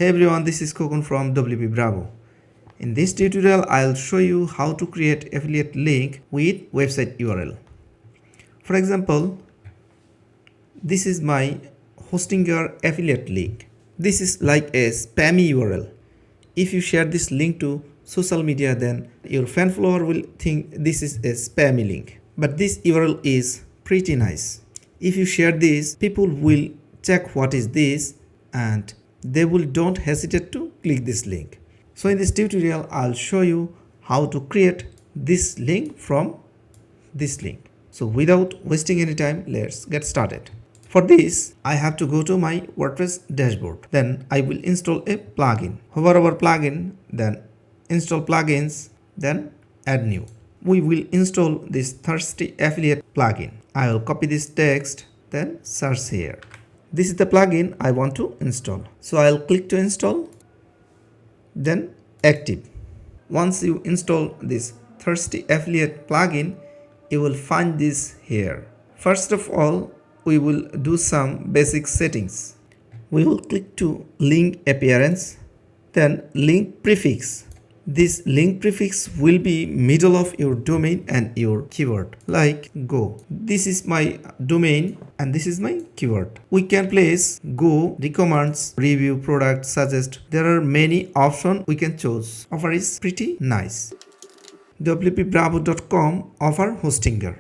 Hey everyone, this is Kokun from WPBravo. In this tutorial, I'll show you how to create affiliate link with website URL. For example, this is my Hostinger affiliate link. This is like a spammy URL. If you share this link to social media, then your fan follower will think this is a spammy link. But this URL is pretty nice. If you share this, people will check what is this and they will don't hesitate to click this link. So in this tutorial, I'll show you how to create this link from this link. So without wasting any time, let's get started. For this, I have to go to my WordPress dashboard. Then I will install a plugin. Hover over plugin, then install plugins, then add new. We will install this Thirsty Affiliate plugin. I will copy this text, then search here. This is the plugin I want to install. So I'll click to install, then active. Once you install this Thirsty Affiliate plugin, you will find this here. First of all, we will do some basic settings. We will click to link appearance, then link prefix. This link prefix will be middle of your domain and your keyword, like go. This is my domain and this is my keyword. We can place go, recommends, review, product, suggest. There are many options we can choose. Offer is pretty nice. WPBravo.com offer Hostinger.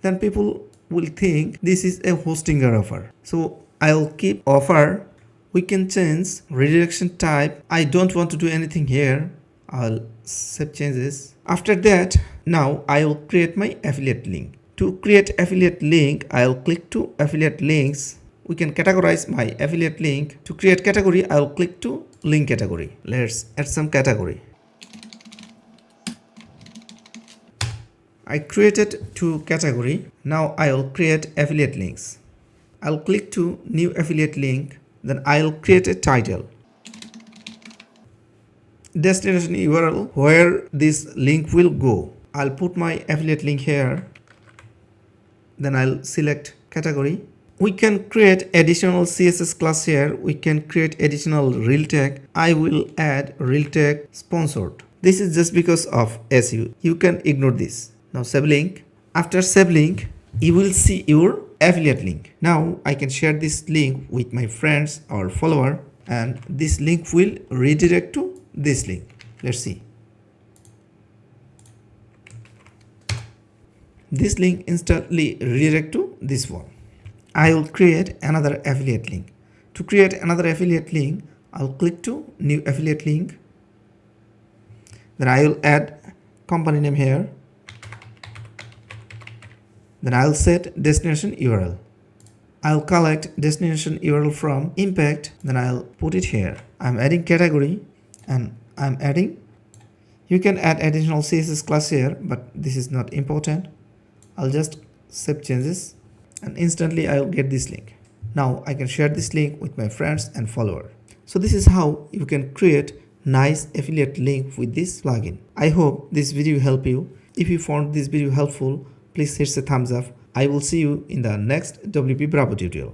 Then people will think this is a Hostinger offer. So I'll keep offer. We can change redirection type. I don't want to do anything here. I'll save changes. After that, now I will create my affiliate link. To create affiliate link, I'll click to affiliate links. We can categorize my affiliate link. To create category, I'll click to link category. Let's add some category. I created two category. Now I'll create affiliate links. I'll click to new affiliate link. Then I'll create a title. Destination URL where this link will go. I'll put my affiliate link here. Then I'll select category. We can create additional CSS class here. We can create additional rel tag. I will add rel tag sponsored. This is just because of SEO. You can ignore this. Now save link. After save link, you will see your affiliate link. Now I can share this link with my friends or follower, and this link will redirect to this link. Let's see. This link instantly redirect to this one. I will create another affiliate link. To create another affiliate link, I'll click to new affiliate link. Then I will add company name here. Then I'll set destination URL. I'll collect destination URL from impact. Then I'll put it here. I'm adding category. And I'm adding, you can add additional CSS class here, but this is not important. I'll just save changes and instantly I'll get this link. Now I can share this link with my friends and follower. So this is how you can create nice affiliate link with this plugin. I hope this video helped you. If you found this video helpful, please hit the thumbs up. I will see you in the next WPBravo tutorial.